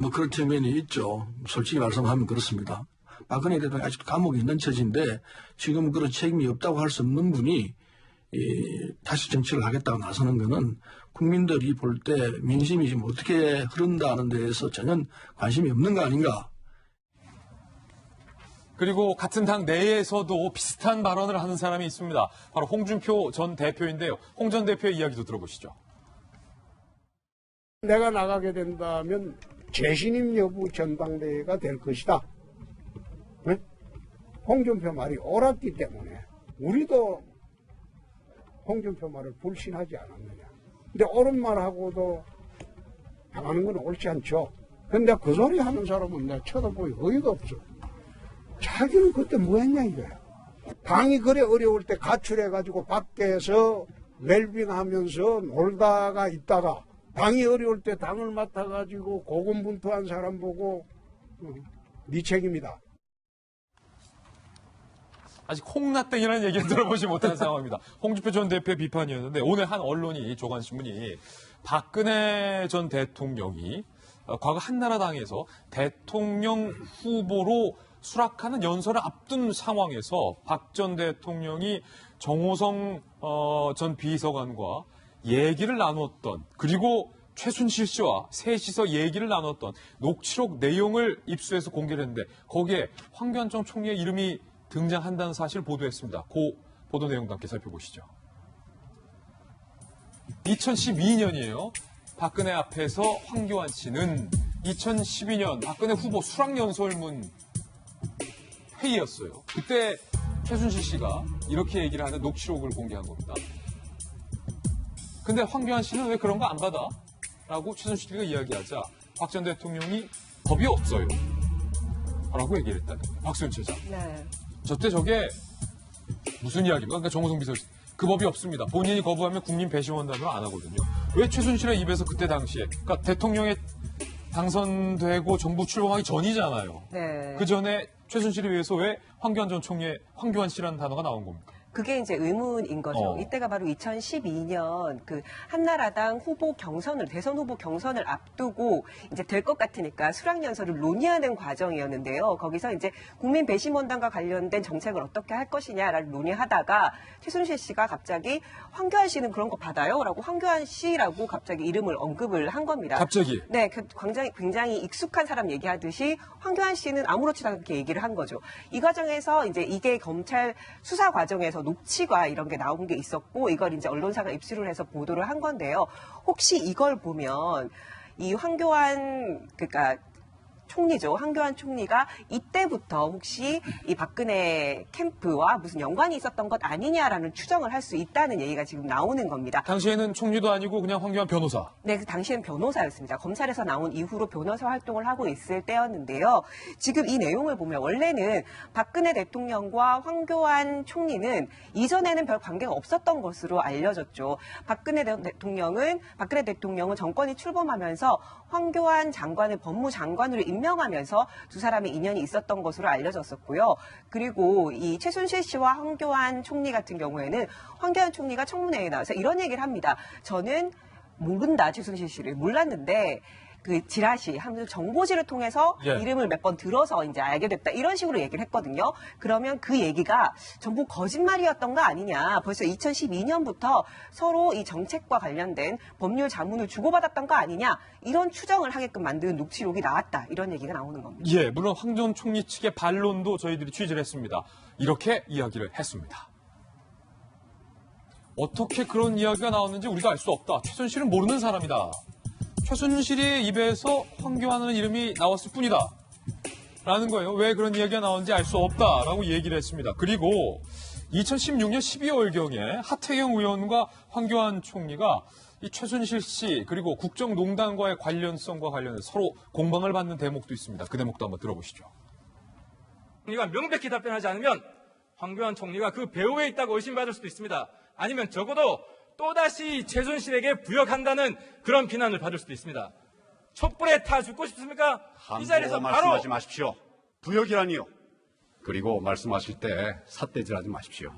뭐 그런 측면이 있죠. 솔직히 말씀하면 그렇습니다. 박근혜 대통령이 아직도 감옥에 있는 처지인데 지금 그런 책임이 없다고 할 수 없는 분이 다시 정치를 하겠다고 나서는 것은 국민들이 볼 때 민심이 지금 어떻게 흐른다는 데에서 전혀 관심이 없는 거 아닌가. 그리고 같은 당 내에서도 비슷한 발언을 하는 사람이 있습니다. 바로 홍준표 전 대표인데요. 홍 전 대표의 이야기도 들어보시죠. 내가 나가게 된다면 재신임 여부 전당대회가 될 것이다. 네? 홍준표 말이 옳았기 때문에 우리도 홍준표 말을 불신하지 않았느냐. 근데 옳은 말하고도 당하는 건 옳지 않죠. 근데 그 소리 하는 사람은 내가 쳐다보기 어이가 없어. 자기는 그때 뭐 했냐 이거야. 당이 그래 어려울 때 가출해가지고 밖에서 웰빙하면서 놀다가 있다가 당이 어려울 때 당을 맡아가지고 고군분투한 사람 보고 네 책임이다. 아직 콩나땡이라는 얘기를 들어보지 못한 상황입니다. 홍준표 전 대표의 비판이었는데 오늘 한 언론이 조간신문이 박근혜 전 대통령이 과거 한나라당에서 대통령 후보로 수락하는 연설을 앞둔 상황에서 박 전 대통령이 정호성 전 비서관과 얘기를 나눴던 그리고 최순실 씨와 셋이서 얘기를 나눴던 녹취록 내용을 입수해서 공개를 했는데 거기에 황교안 전 총리의 이름이 등장한다는 사실을 보도했습니다. 그 보도 내용도 함께 살펴보시죠. 2012년이에요. 박근혜 앞에서 황교안 씨는 2012년 박근혜 후보 수락연설문 회의였어요. 그때 최순실 씨가 이렇게 얘기를 하는 녹취록을 공개한 겁니다. 근데 황교안 씨는 왜 그런 거 안 받아? 라고 최순실 씨가 이야기하자 박 전 대통령이 법이 없어요. 라고 얘기를 했다는 거예요. 박수현 처장. 네. 저때 저게 무슨 이야기입니까? 그러니까 정호성 비서실. 그 법이 없습니다. 본인이 거부하면 국민 배심원단으로 안 하거든요. 왜 최순실의 입에서 그때 당시에 그러니까 대통령에 당선되고 정부 출범하기 전이잖아요. 네. 그 전에 최순실을 위해서 왜 황교안 전 총리의 황교안 씨라는 단어가 나온 겁니까? 그게 이제 의문인 거죠. 이때가 바로 2012년 그 한나라당 후보 경선을, 대선 후보 경선을 앞두고 이제 될 것 같으니까 수락연설을 논의하는 과정이었는데요. 거기서 이제 국민 배심원단과 관련된 정책을 어떻게 할 것이냐를 논의하다가 최순실 씨가 갑자기 황교안 씨는 그런 거 받아요? 라고 황교안 씨라고 갑자기 이름을 언급을 한 겁니다. 갑자기? 네, 굉장히 익숙한 사람 얘기하듯이 황교안 씨는 아무렇지도 않게 얘기를 한 거죠. 이 과정에서 이제 이게 검찰 수사 과정에서 녹취가 이런 게 나온 게 있었고 이걸 이제 언론사가 입수를 해서 보도를 한 건데요. 혹시 이걸 보면 이 황교안 그러니까 총리죠. 황교안 총리가 이때부터 혹시 이 박근혜 캠프와 무슨 연관이 있었던 것 아니냐라는 추정을 할 수 있다는 얘기가 지금 나오는 겁니다. 당시에는 총리도 아니고 그냥 황교안 변호사. 네, 그 당시엔 변호사였습니다. 검찰에서 나온 이후로 변호사 활동을 하고 있을 때였는데요. 지금 이 내용을 보면 원래는 박근혜 대통령과 황교안 총리는 이전에는 별 관계가 없었던 것으로 알려졌죠. 박근혜 대통령은 정권이 출범하면서 황교안 장관을 법무장관으로 임명하면서 두 사람의 인연이 있었던 것으로 알려졌었고요. 그리고 이 최순실 씨와 황교안 총리 같은 경우에는 황교안 총리가 청문회에 나와서 이런 얘기를 합니다. 저는 모른다, 최순실 씨를. 몰랐는데 그 지라시 하면서 정보지를 통해서 이름을 몇 번 들어서 이제 알게 됐다. 이런 식으로 얘기를 했거든요. 그러면 그 얘기가 전부 거짓말이었던 거 아니냐. 벌써 2012년부터 서로 이 정책과 관련된 법률 자문을 주고받았던 거 아니냐. 이런 추정을 하게끔 만든 녹취록이 나왔다. 이런 얘기가 나오는 겁니다. 예, 물론 황 전 총리 측의 반론도 저희들이 취재를 했습니다. 이렇게 이야기를 했습니다. 어떻게 그런 이야기가 나왔는지 우리가 알 수 없다. 최순실은 모르는 사람이다. 최순실의 입에서 황교안은 이름이 나왔을 뿐이다. 라는 거예요. 왜 그런 이야기가 나오는지 알 수 없다라고 얘기를 했습니다. 그리고 2016년 12월경에 하태경 의원과 황교안 총리가 이 최순실 씨 그리고 국정농단과의 관련성과 관련해서 서로 공방을 받는 대목도 있습니다. 그 대목도 한번 들어보시죠. 총리가 명백히 답변하지 않으면 황교안 총리가 그 배후에 있다고 의심받을 수도 있습니다. 아니면 적어도 또다시 최순실에게 부역한다는 그런 비난을 받을 수도 있습니다. 촛불에 타 죽고 싶습니까? 이 자리에서 바로 말씀하지 마십시오. 부역이라니요. 그리고 말씀하실 때 삿대질하지 마십시오.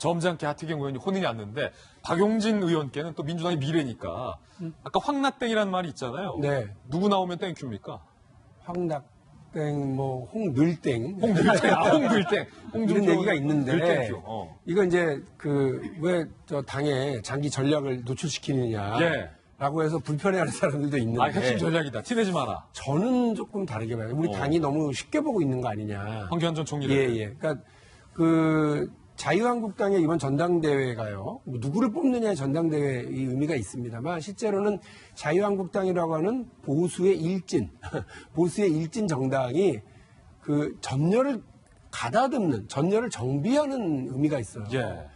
점잖게 하태경 의원이 혼이 났는데 박용진 의원께는 또 민주당의 미래니까 아까 황나땡이라는 말이 있잖아요. 네. 누구 나오면 땡큐입니까? 황낙땡, 뭐 홍늘땡, 홍들땡, 홍들땡, 이런 얘기가 있는데 늘땡큐. 이거 이제 왜 저 당의 장기 전략을 노출시키느냐. 예. 라고 해서 불편해하는 사람들도 있는데 아, 핵심 전략이다. 티내지 마라. 저는 조금 다르게 봐요. 우리 당이 너무 쉽게 보고 있는 거 아니냐. 황교안 전 총리를. 예. 그러니까 그 자유한국당의 이번 전당대회가요. 뭐 누구를 뽑느냐의 전당대회 이 의미가 있습니다만 실제로는 자유한국당이라고 하는 보수의 일진, 보수의 일진 정당이 그 전열을 가다듬는, 전열을 정비하는 의미가 있어요. 예.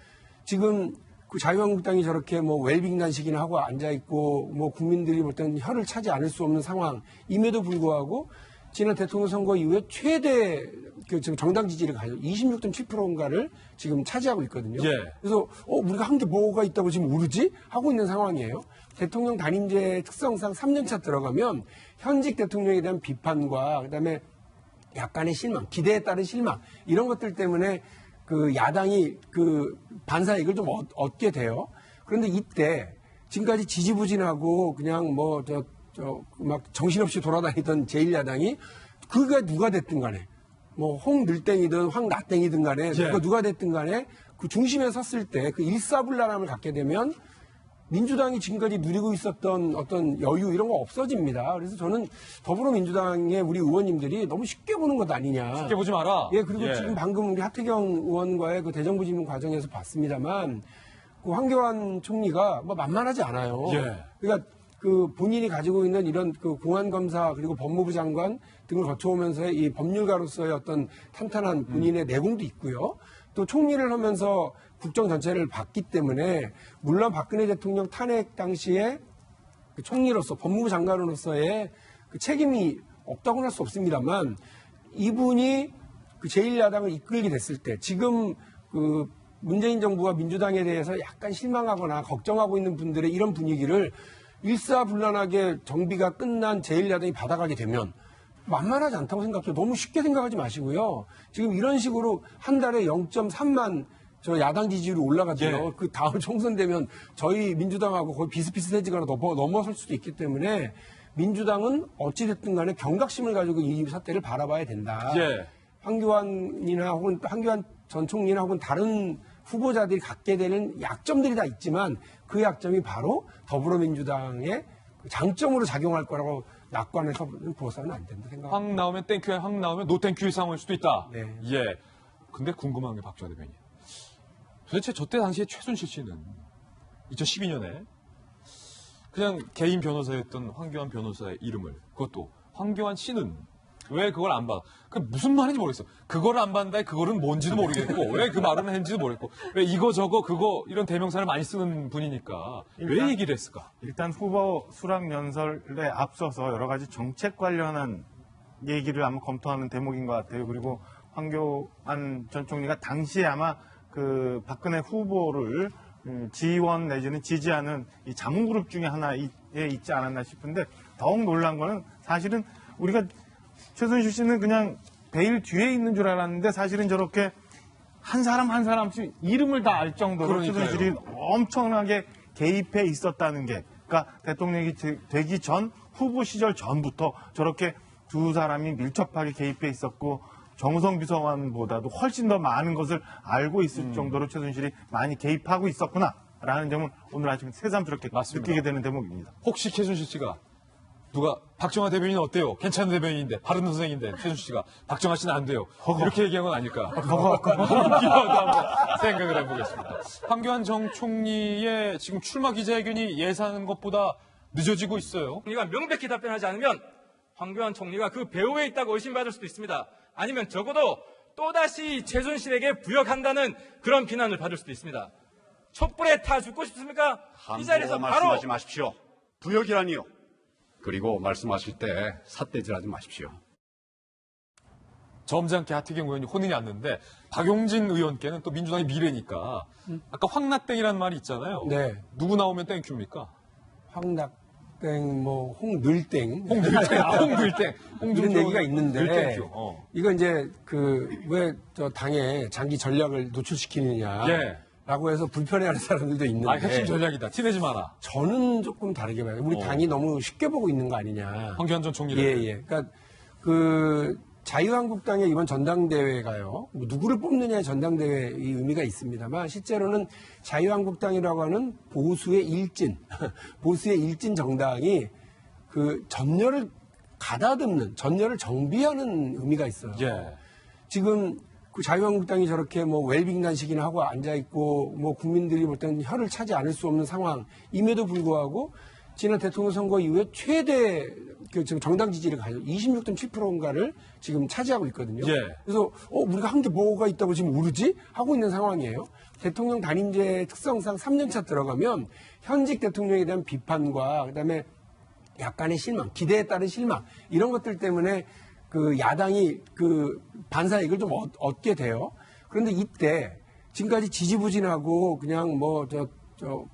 지금 그 자유한국당이 저렇게 뭐 웰빙단식이나 하고 앉아있고 뭐 국민들이 볼 때는 혀를 차지 않을 수 없는 상황임에도 불구하고 지난 대통령 선거 이후에 최대 그 지금 정당 지지를 가지고 26.7%인가를 지금 차지하고 있거든요. 예. 그래서 우리가 한 게 뭐가 있다고 지금 모르지? 하고 있는 상황이에요. 대통령 단임제 특성상 3년차 들어가면 현직 대통령에 대한 비판과 그다음에 약간의 실망, 기대에 따른 실망 이런 것들 때문에 그 야당이 그 반사이익을 좀 얻게 돼요. 그런데 이때 지금까지 지지부진하고 그냥 뭐 막 정신없이 돌아다니던 제1야당이 그가 누가 됐든 간에 뭐 홍늘땡이든 황나땡이든 간에 예. 누가 됐든 간에 그 중심에 섰을 때 그 일사불란함을 갖게 되면 민주당이 지금까지 누리고 있었던 어떤 여유 이런 거 없어집니다. 그래서 저는 더불어민주당의 우리 의원님들이 너무 쉽게 보는 것 아니냐. 쉽게 보지 마라. 예, 그리고 지금 방금 우리 하태경 의원과의 그 대정부 질문 과정에서 봤습니다만 그 황교안 총리가 뭐 만만하지 않아요. 예. 그러니까 그 본인이 가지고 있는 이런 그 공안검사 그리고 법무부 장관 등을 거쳐오면서의 이 법률가로서의 어떤 탄탄한 본인의 내공도 있고요. 또 총리를 하면서 국정 전체를 봤기 때문에 물론 박근혜 대통령 탄핵 당시에 그 총리로서 법무부 장관으로서의 그 책임이 없다고는 할 수 없습니다만 이분이 그 제1야당을 이끌게 됐을 때 지금 그 문재인 정부와 민주당에 대해서 약간 실망하거나 걱정하고 있는 분들의 이런 분위기를 일사불란하게 정비가 끝난 제1야당이 받아가게 되면 만만하지 않다고 생각해요. 너무 쉽게 생각하지 마시고요. 지금 이런 식으로 한 달에 0.3만 저 야당 지지율이 올라가죠. 예. 그 다음 총선 되면 저희 민주당하고 거의 비슷비슷해지거나 넘어설 수도 있기 때문에 민주당은 어찌됐든 간에 경각심을 가지고 이 사태를 바라봐야 된다. 예. 황교안이나 혹은 황교안 전 총리나 혹은 다른 후보자들이 갖게 되는 약점들이 다 있지만 그 약점이 바로 더불어민주당의 장점으로 작용할 거라고 낙관해서 보서는 안 된다 생각합니다. 황 나오면 땡큐야, 황 나오면 노땡큐의 상황일 수도 있다. 네. 예. 근데 궁금한 게 박주환 대변인. 도대체 저때 당시에 최순실 씨는 2012년에 그냥 개인 변호사였던 황교안 변호사의 이름을 그것도 황교안 씨는 왜 그걸 안 받아? 그 무슨 말인지 모르겠어. 그거를 안 받는다. 그거는 뭔지도 모르겠고 왜 그 말을 했는지도 모르겠고 왜 이거 저거 그거 이런 대명사를 많이 쓰는 분이니까 왜 얘기를 했을까? 일단 후보 수락 연설에 앞서서 여러 가지 정책 관련한 얘기를 아마 검토하는 대목인 것 같아요. 그리고 황교안 전 총리가 당시에 아마 그 박근혜 후보를 지원 내지는 지지하는 이 자문그룹 중에 하나에 있지 않았나 싶은데 더욱 놀란 거는 사실은 우리가 최순실 씨는 그냥 베일 뒤에 있는 줄 알았는데 사실은 저렇게 한 사람 한 사람씩 이름을 다 알 정도로 그러니까요. 최순실이 엄청나게 개입해 있었다는 게 그러니까 대통령이 되기 전 후보 시절 전부터 저렇게 두 사람이 밀접하게 개입해 있었고 정우성 비서관보다도 훨씬 더 많은 것을 알고 있을 정도로 최순실이 많이 개입하고 있었구나라는 점은 오늘 아침에 새삼스럽게 맞습니다. 느끼게 되는 대목입니다. 혹시 최순실 씨가 누가 박정화 대변인 어때요? 괜찮은 대변인인데 바른 선생인데 최순실 씨가 박정화 씨는 안 돼요. 이렇게 얘기한 건 아닐까? 한번 생각을 해보겠습니다. 황교안 전 총리의 지금 출마 기자회견이 예상한 것보다 늦어지고 있어요. 총리가 명백히 답변하지 않으면 황교안 총리가 그 배후에 있다고 의심받을 수도 있습니다. 아니면 적어도 또다시 최순실에게 부역한다는 그런 비난을 받을 수도 있습니다. 촛불에 타 죽고 싶습니까? 이 자리에서 함부로 바로 말씀하지 마십시오. 부역이라니요. 그리고 말씀하실 때 삿대질하지 마십시오. 점잖게 하태경 의원이 혼이 났는데 박용진 의원께는 또 민주당의 미래니까 아까 황나땡이라는 말이 있잖아요. 네. 누구 나오면 땡큐입니까? 황낙땡, 뭐 홍늘땡, 홍들땡, 홍들땡, 이런 얘기가 있는데 늘땡큐. 이거 이제 그 왜 저 당의 장기 전략을 노출시키느냐. 예. 라고 해서 불편해하는 사람들도 있는데 핵심 전략이다. 티내지 마라. 저는 조금 다르게 봐요. 우리 당이 너무 쉽게 보고 있는 거 아니냐. 황교안 전 총리를. 예. 그러니까 그 자유한국당의 이번 전당대회가요. 뭐 누구를 뽑느냐의 전당대회의 의미가 있습니다만 실제로는 자유한국당이라고 하는 보수의 일진, 보수의 일진 정당이 그 전열을 가다듬는, 전열을 정비하는 의미가 있어요. 예. 지금 그 자유한국당이 저렇게 뭐 웰빙단식이나 하고 앉아있고 뭐 국민들이 볼 때는 혀를 차지 않을 수 없는 상황임에도 불구하고 지난 대통령 선거 이후에 최대 그 지금 정당 지지를 가지고 26.7%인가를 지금 차지하고 있거든요. 예. 그래서 우리가 한 게 뭐가 있다고 지금 우르지? 하고 있는 상황이에요. 대통령 단임제 특성상 3년차 들어가면 현직 대통령에 대한 비판과 그다음에 약간의 실망, 기대에 따른 실망 이런 것들 때문에 그 야당이 그 반사이익을 좀 얻게 돼요. 그런데 이때 지금까지 지지부진하고 그냥 뭐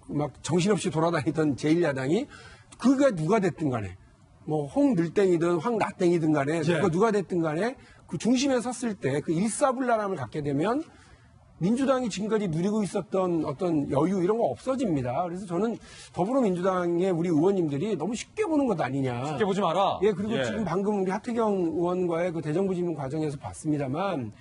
막 정신없이 돌아다니던 제1야당이 그가 누가 됐든 간에 뭐 홍늘땡이든 황나땡이든 간에 누가 됐든 간에 그 중심에 섰을 때 그 일사불란함을 갖게 되면 민주당이 지금까지 누리고 있었던 어떤 여유 이런 거 없어집니다. 그래서 저는 더불어민주당의 우리 의원님들이 너무 쉽게 보는 것 아니냐. 쉽게 보지 마라. 예, 그리고 지금 방금 우리 하태경 의원과의 그 대정부 질문 과정에서 봤습니다만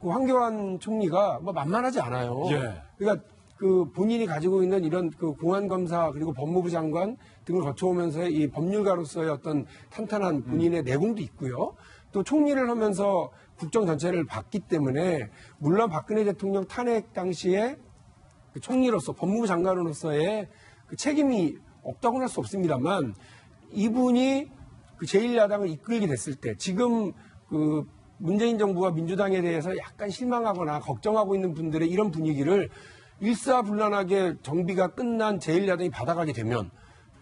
그 황교안 총리가 뭐 만만하지 않아요. 예. 그러니까 그 본인이 가지고 있는 이런 그 공안검사 그리고 법무부 장관 등을 거쳐오면서의 이 법률가로서의 어떤 탄탄한 본인의 내공도 있고요. 또 총리를 하면서 국정 전체를 봤기 때문에 물론 박근혜 대통령 탄핵 당시에 그 총리로서 법무부 장관으로서의 그 책임이 없다고는 할 수 없습니다만 이분이 그 제1야당을 이끌게 됐을 때 지금 그 문재인 정부와 민주당에 대해서 약간 실망하거나 걱정하고 있는 분들의 이런 분위기를 일사불란하게 정비가 끝난 제1야당이 받아가게 되면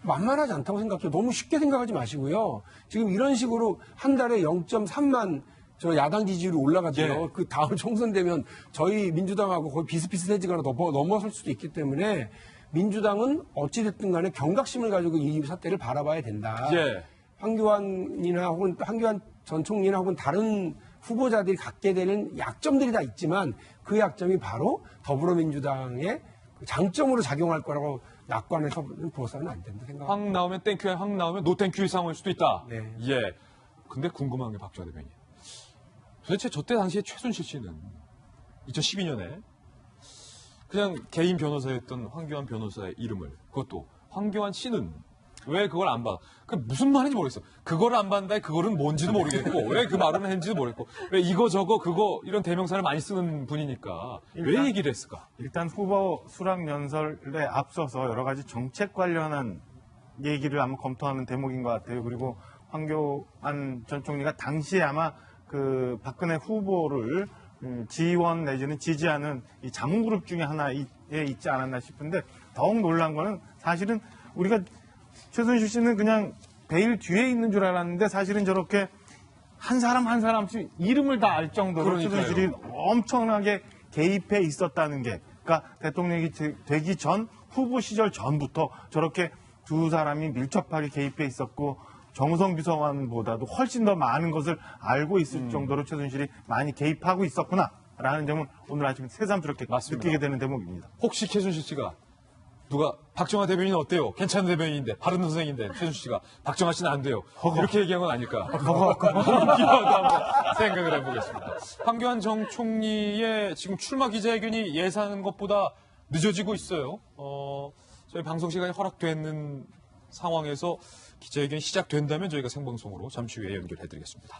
만만하지 않다고 생각해요. 너무 쉽게 생각하지 마시고요. 지금 이런 식으로 한 달에 0.3만 저 야당 지지율이 올라가죠. 예. 그 다음 총선 되면 저희 민주당하고 거의 비슷비슷해지거나 넘어설 수도 있기 때문에 민주당은 어찌됐든 간에 경각심을 가지고 이 사태를 바라봐야 된다. 예. 황교안이나 혹은 황교안 전 총리나 혹은 다른 후보자들이 갖게 되는 약점들이 다 있지만 그 약점이 바로 더불어민주당의 장점으로 작용할 거라고 낙관해서 보서는 안 된다 생각합니다. 황 나오면 땡큐야, 황 나오면 노땡큐 상황일 수도 있다. 네. 예. 근데 궁금한 게 박주환 대변인. 도대체 저때 당시에 최순실 씨는 2012년에 그냥 개인 변호사였던 황교안 변호사의 이름을 그것도 황교안 씨는 왜 그걸 안 받아? 그 무슨 말인지 모르겠어. 그걸 안 받는다. 그거는 뭔지도 모르겠고 왜 그 말을 했는지도 모르겠고 왜 이거 저거 그거 이런 대명사를 많이 쓰는 분이니까 왜 얘기를 했을까? 일단 후보 수락 연설에 앞서서 여러 가지 정책 관련한 얘기를 한번 검토하는 대목인 것 같아요. 그리고 황교안 전 총리가 당시에 아마 그 박근혜 후보를 지원 내지는 지지하는 이 자문그룹 중에 하나에 있지 않았나 싶은데 더욱 놀란 거는 사실은 우리가 최순실 씨는 그냥 베일 뒤에 있는 줄 알았는데 사실은 저렇게 한 사람 한 사람씩 이름을 다 알 정도로 그러니까요. 최순실이 엄청나게 개입해 있었다는 게 그러니까 대통령이 되기 전 후보 시절 전부터 저렇게 두 사람이 밀접하게 개입해 있었고 정우성 비서관보다도 훨씬 더 많은 것을 알고 있을 정도로 최순실이 많이 개입하고 있었구나라는 점을 오늘 아침에 새삼스럽게 맞습니다. 느끼게 되는 대목입니다. 혹시 최순실 씨가 누가 박정화 대변인 어때요? 괜찮은 대변인인데 바른 선생인데 최순실 씨가 박정화 씨는 안 돼요. 이렇게 얘기한 건 아닐까? 한번 생각을 해보겠습니다. 황교안 전 총리의 지금 출마 기자회견이 예상한 것보다 늦어지고 있어요. 저희 방송 시간이 허락되는 상황에서 기자회견이 시작된다면 저희가 생방송으로 잠시 후에 연결해드리겠습니다.